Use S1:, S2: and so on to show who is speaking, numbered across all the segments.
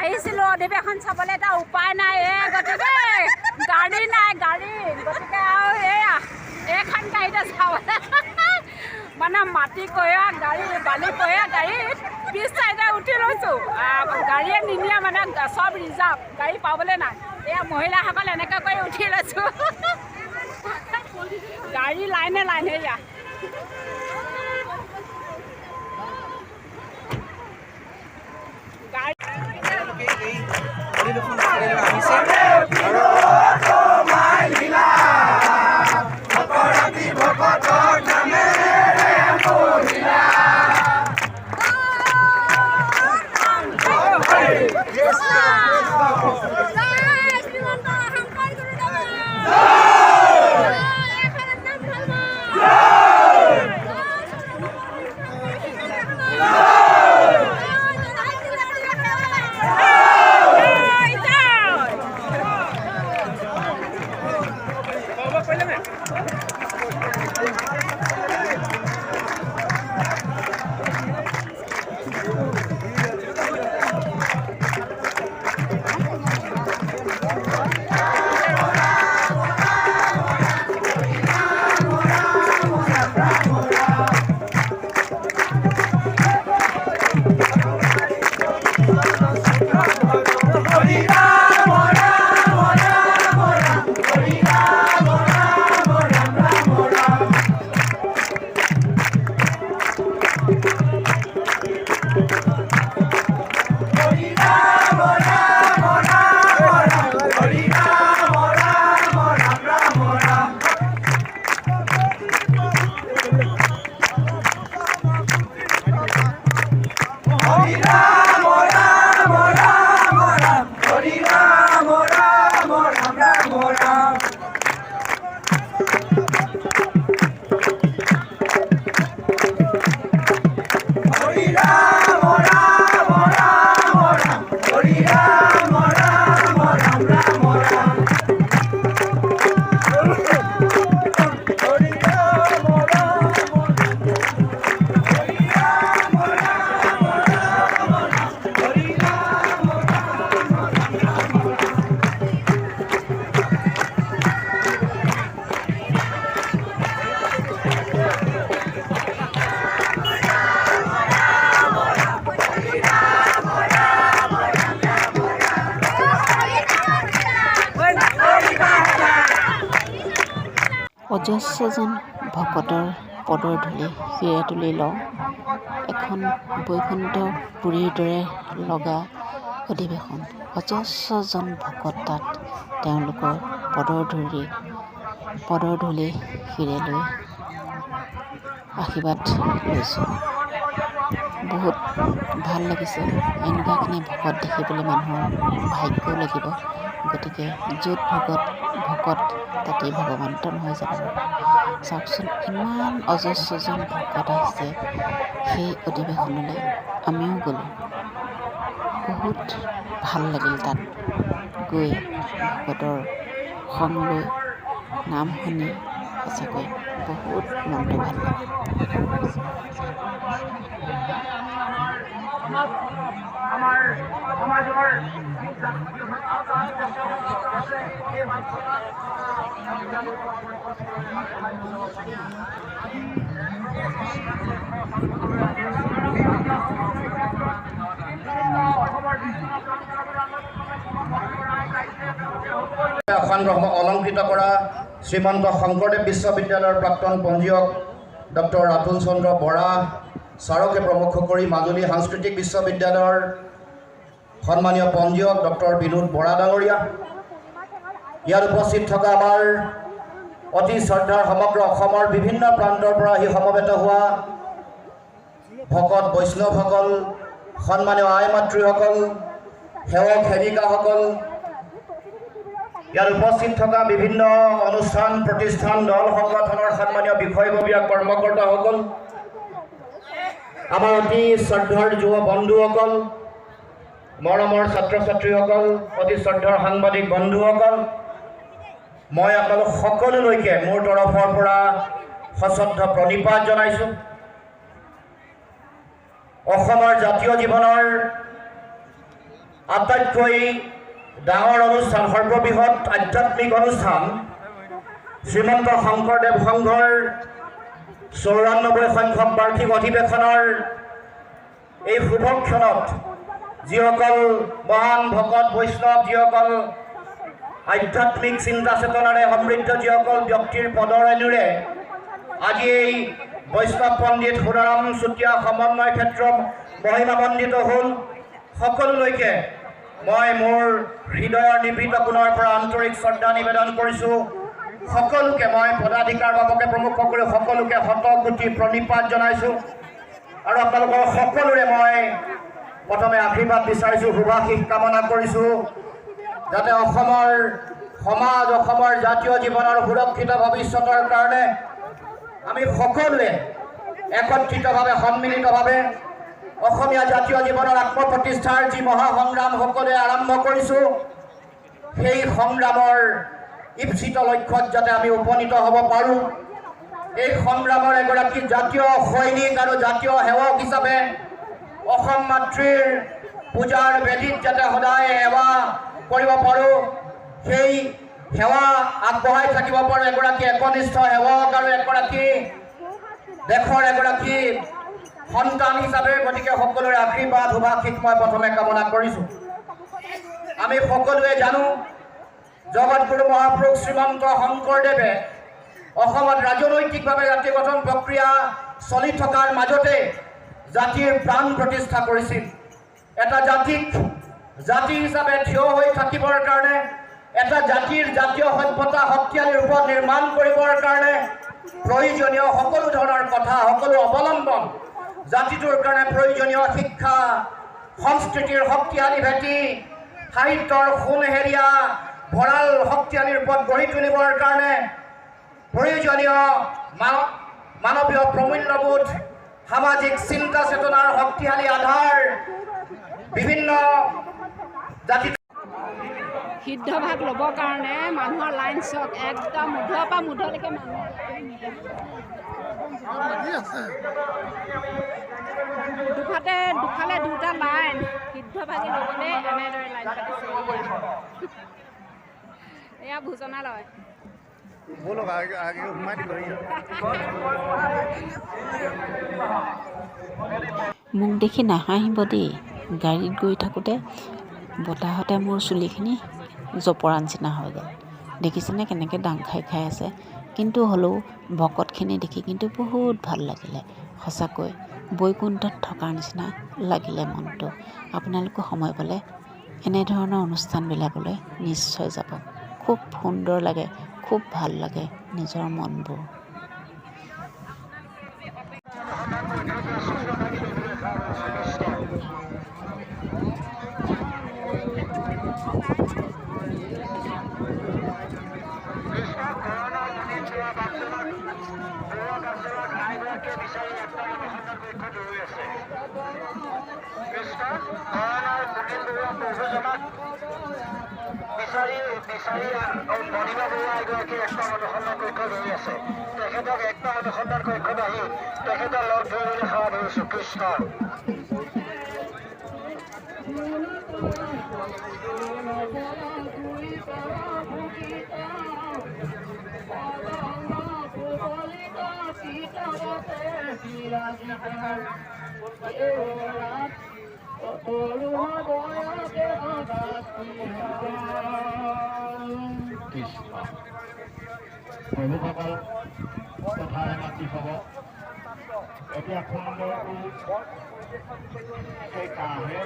S1: আহিছিলোঁ অধিৱেশন চাবলৈ, এটা উপায় নাই গতিকে গাড়ী নাই গতিকে আৰু এয়া এইখন গাড়ীতে চাবলৈ মানে মাটি কঢ়িওৱা গাড়ী বালি কঢ়িওৱা গাড়ীত পিছ চাইডে উঠি লৈছোঁ। গাড়ীয়ে নিনিয়ে মানে চব ৰিজাৰ্ভ, গাড়ী পাবলৈ নাই। এয়া মহিলাসকল এনেকৈ কৰি উঠি লৈছোঁ গাড়ী লাইনে এয়া
S2: অজস্ৰজন ভকতৰ পদৰ ধূলি শিৰে তুলি লওঁ। এখন বৈকুণ্ঠ পুৰীৰ দৰে লগা অধিৱেশন, অজস্ৰজন ভকত তাত তেওঁলোকৰ পদৰ ধূলি শিৰে লৈ আশীৰ্বাদ লৈছোঁ। বহুত ভাল লাগিছে। এনেকুৱাখিনি ভকত দেখিবলৈ মানুহৰ ভাগ্যও লাগিব। গতিকে য'ত ভকত তাতেই ভগৱন্ত নহয় জানো? চাওকচোন, ইমান অজস্ৰজন ভকত আহিছে সেই অধিৱেশনলৈ। আমিও গ'লোঁ, বহুত ভাল লাগিল তাত গৈ ভকতৰ সং লৈ নাম শুনি। সঁচাকৈ বহুত মনটো ভাল লাগে।
S3: আমাৰ সমাজৰ অলংকৃত কৰা শ্ৰীমন্ত শংকৰদেৱ বিশ্ববিদ্যালয়ৰ প্ৰাক্তন পঞ্জীয়ক ডক্টৰ ৰাতুল চন্দ্ৰ বৰা ছাৰকে প্ৰমুখ কৰি মাজুলী সাংস্কৃতিক বিশ্ববিদ্যালয়ৰ সন্মানীয় পঞ্জীয়ক ডক্টৰ বিনোদ বৰা ডাঙৰীয়া, ইয়াত উপস্থিত থকা আমাৰ অতি শ্ৰদ্ধাৰ সমগ্ৰ অসমৰ বিভিন্ন প্ৰান্তৰ পৰা আহি সমবেত হোৱা ভকত বৈষ্ণৱসকল, সন্মানীয় আই মাতৃসকল, সেৱক সেৱিকাসকল, ইয়াত উপস্থিত থকা বিভিন্ন অনুষ্ঠান প্ৰতিষ্ঠান দল সংগঠনৰ সন্মানীয় বিষয়ববীয়া কৰ্মকৰ্তাসকল, আমাৰ অতি শ্ৰদ্ধাৰ যুৱ বন্ধুসকল, মৰমৰ ছাত্ৰ ছাত্ৰীসকল, অতি শ্ৰদ্ধাৰ সাংবাদিক বন্ধুসকল, মই আপোনালোক সকলোলৈকে মোৰ তৰফৰ পৰা সশ্ৰদ্ধ প্ৰণিপাত জনাইছোঁ। অসমৰ জাতীয় জীৱনৰ আটাইতকৈ ডাঙৰ অনুষ্ঠান, সৰ্ববৃহৎ আধ্যাত্মিক অনুষ্ঠান শ্ৰীমন্ত শংকৰদেৱ সংঘৰ 94 সংখ্যক বাৰ্ষিক অধিৱেশনৰ এই শুভক্ষণত যিসকল মহান ভকত বৈষ্ণৱ, যিসকল আধ্যাত্মিক চিন্তা চেতনাৰে সমৃদ্ধ যিসকল ব্যক্তিৰ পদৰেণুৰে আজি এই বৈষ্ণৱ পণ্ডিত সুৰাৰাম চুতীয়া সমন্বয় ক্ষেত্ৰ মহিমামণ্ডিত হ'ল, সকলোলৈকে মই মোৰ হৃদয়ৰ নিভৃত কোণৰ পৰা আন্তৰিক শ্ৰদ্ধা নিবেদন কৰিছোঁ। সকলোকে মই পদাধিকাৰ বাবকে প্ৰমুখ কৰি সকলোকে শতকোটি প্ৰণিপাত জনাইছোঁ আৰু আপোনালোকৰ সকলোৰে মই প্ৰথমে আশীৰ্বাদ বিচাৰিছোঁ, শুভাশীষ কামনা কৰিছোঁ, যাতে অসমৰ সমাজ, অসমৰ জাতীয় জীৱনৰ সুৰক্ষিত ভৱিষ্যতৰ কাৰণে আমি সকলোৱে একত্ৰিতভাৱে সন্মিলিতভাৱে অসমীয়া জাতীয় জীৱনৰ আত্মপ্ৰতিষ্ঠাৰ যি মহাসংগ্ৰাম সকলোৱে আৰম্ভ কৰিছোঁ, সেই সংগ্ৰামৰ ইপ্সিত লক্ষ্যত যাতে আমি উপনীত হ'ব পাৰোঁ। এই সংগ্ৰামৰ এগৰাকী জাতীয় সৈনিক আৰু জাতীয় সেৱক হিচাপে অসম মাতৃৰ পূজাৰ বেদীত যাতে সদায় সেৱা কৰিব পাৰোঁ, সেই সেৱা আগবঢ়াই থাকিব পাৰোঁ এগৰাকী একনিষ্ঠ সেৱক আৰু এগৰাকী দেশৰ এগৰাকী সন্তান হিচাপে। গতিকে সকলোৰে আশীৰ্বাদ শুভাশীষ মই প্ৰথমে কামনা কৰিছোঁ। আমি সকলোৱে জানো জগতগুৰু মহাপুৰুষ শ্ৰীমন্ত শংকৰদেৱে অসমত ৰাজনৈতিকভাৱে জাতি গঠন প্ৰক্ৰিয়া চলি থকাৰ মাজতে জাতিৰ প্ৰাণ প্ৰতিষ্ঠা কৰিছিল। এটা জাতিক জাতি হিচাপে থিয় হৈ থাকিবৰ কাৰণে, এটা জাতিৰ জাতীয় সভ্যতা শক্তিশালী ৰূপত নিৰ্মাণ কৰিবৰ কাৰণে প্ৰয়োজনীয় সকলো ধৰণৰ কথা, সকলো অৱলম্বন, জাতিটোৰ কাৰণে প্ৰয়োজনীয় শিক্ষা, সংস্কৃতিৰ শক্তিশালী ভেটি, সাহিত্যৰ সোণহেৰীয়া ভঁৰাল শক্তিশালী ৰূপত গঢ়ি তুলিবৰ কাৰণে প্ৰয়োজনীয় মানৱীয় প্ৰমূল্যবোধ, সামাজিক চিন্তা চেতনাৰ শক্তিশালী আধাৰ, বিভিন্ন জাতি
S1: সিদ্ধভাগ ল'বৰ কাৰণে মানুহৰ লাইন চক একদম মুধৰ পৰা মুধলৈকে মানুহৰ দুফালে দুটা লাইন সিদ্ধভাগি ল'বলৈ এনেদৰে লাইন পাতিছে। এয়া ভোজনালয়।
S2: মোক দেখি নাহাঁহিব দেই। গাড়ীত গৈ থাকোঁতে বতাহতে মোৰ চুলিখিনি জপৰা নিচিনা হৈ গ'ল। দেখিছেনে কেনেকৈ দাং খাই খাই আছে। কিন্তু হ'লেও ভকতখিনি দেখি কিন্তু বহুত ভাল লাগিলে। সঁচাকৈ বৈকুণ্ঠত থকাৰ নিচিনা লাগিলে মনটো। আপোনালোকে সময় পালে এনেধৰণৰ অনুষ্ঠানবিলাকলৈ নিশ্চয় যাব। খুব সুন্দৰ লাগে, খুব ভাল লাগে নিজৰ মনবোৰ।
S3: তেখেতক একদম অনুসন্ধান কক্ষত আহি তেখেতৰ লগ ধৰিবলৈ সেৱা ধৰিছোঁ। কৃষ্ণ প্ৰভুসকল কথাৰে মাতি হ'ব। এতিয়া সুন্দৰটো সেই কাহে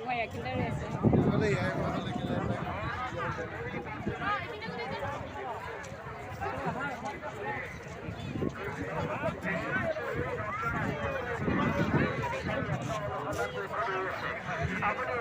S1: Vaya, ¿qué le hace?
S4: আপুনি